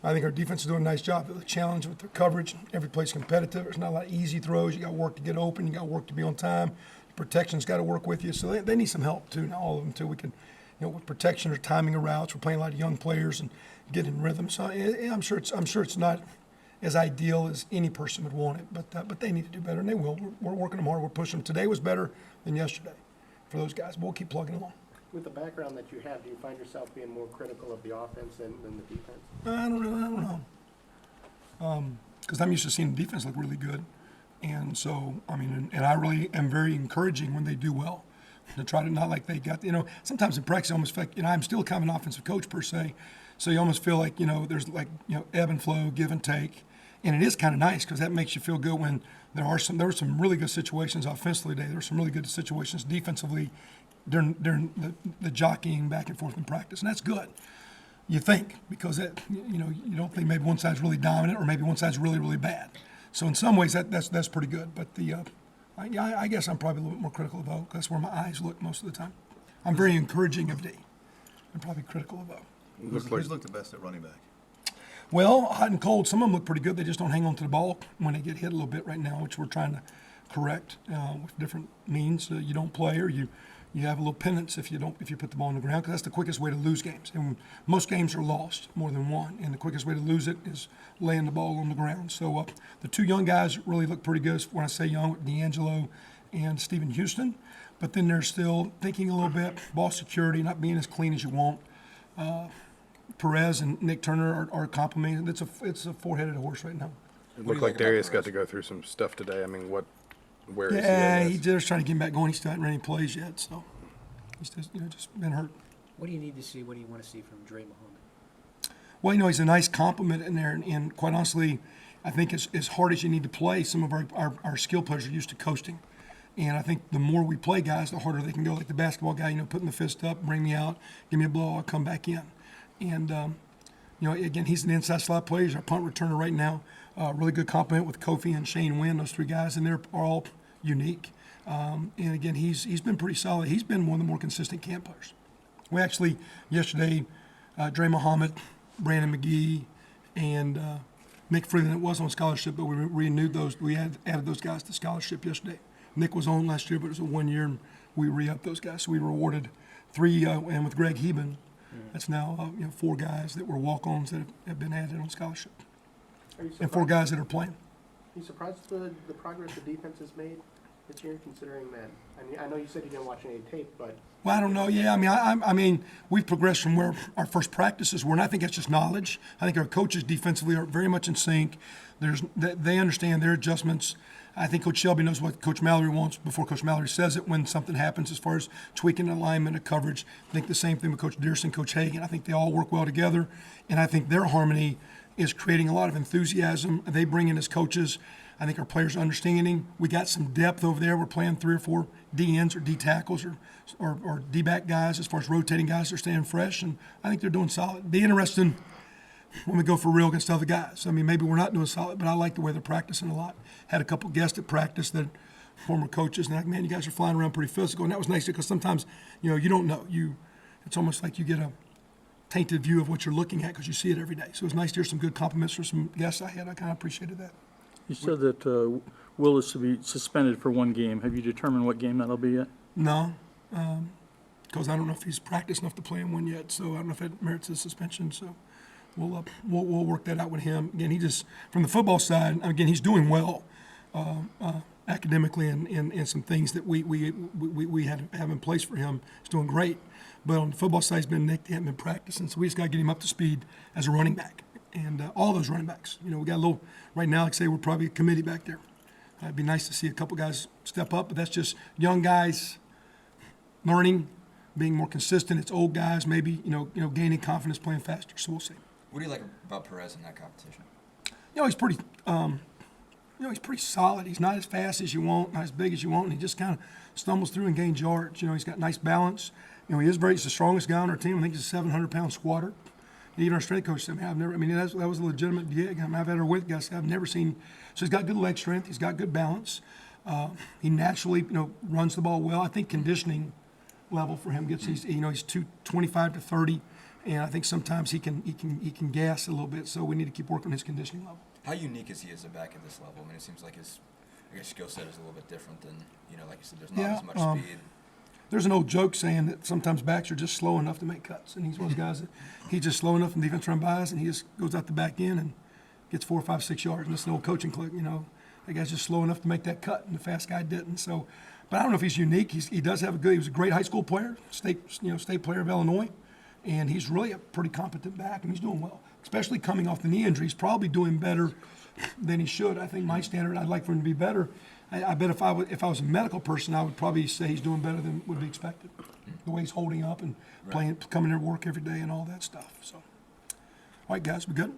I think our defense is doing a nice job. The challenge with the coverage, every play's competitive. There's not a lot of easy throws. You got work to get open. You got work to be on time. Protection's got to work with you. So they need some help too. Now all of them too. We can, with protection or timing of routes. We're playing a lot of young players and getting in rhythm. So I'm sure it's not as ideal as any person would want it, but they need to do better, and they will. We're working them hard. We're pushing them. Today was better than yesterday for those guys. But we'll keep plugging along. With the background that you have, do you find yourself being more critical of the offense than the defense? I don't know. Because I'm used to seeing the defense look really good. And so, and I really am very encouraging when they do well. To try to not like they got, sometimes in practice, I almost feel like, I'm still kind of an offensive coach per se. So you almost feel like, there's like, ebb and flow, give and take. And it is kind of nice because that makes you feel good when there were some really good situations offensively today. There were some really good situations defensively during the jockeying back and forth in practice. And that's good. You think, because that, you don't think maybe one side's really dominant or maybe one side's really, really bad. So in some ways that's pretty good. But I guess I'm probably a little bit more critical of O. That's where my eyes look most of the time. I'm very encouraging of D. I'm probably critical of O. Who's looked the best at running back? Well, hot and cold. Some of them look pretty good. They just don't hang on to the ball when they get hit a little bit right now, which we're trying to correct with different means. You don't play or you have a little penance if you put the ball on the ground, because that's the quickest way to lose games. And most games are lost, more than one, and the quickest way to lose it is laying the ball on the ground. So the two young guys really look pretty good. When I say young, D'Angelo and Stephen Houston, but then they're still thinking a little bit, ball security, not being as clean as you want. Perez and Nick Turner are complimenting. It's a four-headed horse right now. It looked like Darius got to go through some stuff today. Where is he? Yeah, he's just trying to get him back going. He still hasn't run any plays yet, so he's just been hurt. What do you need to see? What do you want to see from Dre Muhammad? Well, he's a nice compliment in there, and quite honestly, I think as hard as you need to play, some of our skill players are used to coasting. And I think the more we play guys, the harder they can go. Like the basketball guy, putting the fist up, bring me out, give me a blow, I'll come back in. And, again, he's an inside slot player. He's our punt returner right now. Really good compliment with Kofi and Shane Wynn, those three guys, and they're all unique. And, again, he's been pretty solid. He's been one of the more consistent camp players. We actually, yesterday, Dre Muhammad, Brandon McGee, and Nick Freeland, it was on scholarship, but we renewed those. We added those guys to scholarship yesterday. Nick was on last year, but it was a 1 year, and we re-upped those guys. So we rewarded three, and with Greg Heben, that's now four guys that were walk-ons that have been added on scholarship, and four guys that are playing. Are you surprised the progress the defense has made this year, considering that? I know you said you didn't watch any tape, but Well, I don't know. Yeah, I mean, we've progressed from where our first practices were, and I think that's just knowledge. I think our coaches defensively are very much in sync. They understand their adjustments. I think Coach Shelby knows what Coach Mallory wants before Coach Mallory says it when something happens as far as tweaking alignment and coverage. I think the same thing with Coach Dearson, Coach Hagan. I think they all work well together, and I think their harmony is creating a lot of enthusiasm. They bring in as coaches. I think our players are understanding. We got some depth over there. We're playing 3 or 4 D-ends or D-tackles or D-back guys as far as rotating guys. They're staying fresh, and I think they're doing solid. Be interesting when we go for real against other guys. I mean, maybe we're not doing solid, but I like the way they're practicing a lot. Had a couple guests at practice that former coaches, and like, man, you guys are flying around pretty physical, and that was nice because sometimes, you don't know. It's almost like you get a tainted view of what you're looking at because you see it every day. So it was nice to hear some good compliments from some guests I had. I kind of appreciated that. You said that Will is to be suspended for 1 game. Have you determined what game that'll be yet? No, because I don't know if he's practiced enough to play in one yet. So I don't know if that merits a suspension. So we'll work that out with him. Again, he just from the football side. Again, he's doing well academically and some things that we have in place for him. He's doing great. But on the football side, he's been nicked. He hasn't been practicing. So we just got to get him up to speed as a running back. And all those running backs, we got a little, right now, like I say, we're probably a committee back there. It'd be nice to see a couple guys step up, but that's just young guys learning, being more consistent. It's old guys maybe, gaining confidence, playing faster. So we'll see. What do you like about Perez in that competition? He's pretty, he's pretty solid. He's not as fast as you want, not as big as you want, and he just kind of stumbles through and gains yards. He's got nice balance. He's the strongest guy on our team. I think he's a 700-pound squatter. Even our strength coach said, that was a legitimate gig. I've had her with guys I've never seen. So he's got good leg strength. He's got good balance. He naturally, runs the ball well. I think conditioning level for him he's 225 to 30. And I think sometimes he can gas a little bit, so we need to keep working on his conditioning level. How unique is he as a back at this level? I mean, it seems like his, I guess, skill set is a little bit different than, like you said, there's not Yeah, as much speed. There's an old joke saying that sometimes backs are just slow enough to make cuts, and he's one of those guys that he's just slow enough and defense run by us, and he just goes out the back end and gets 4, 5, 6 yards. And that's an old coaching clip, That guy's just slow enough to make that cut, and the fast guy didn't. So, but I don't know if he's unique. He does have he was a great high school player, state player of Illinois, and he's really a pretty competent back, and he's doing well, especially coming off the knee injury. He's probably doing better than he should. I think my standard, I'd like for him to be better. I bet if I was a medical person, I would probably say he's doing better than would be expected. The way he's holding up and playing, coming to work every day and all that stuff. So, all right, guys, we good?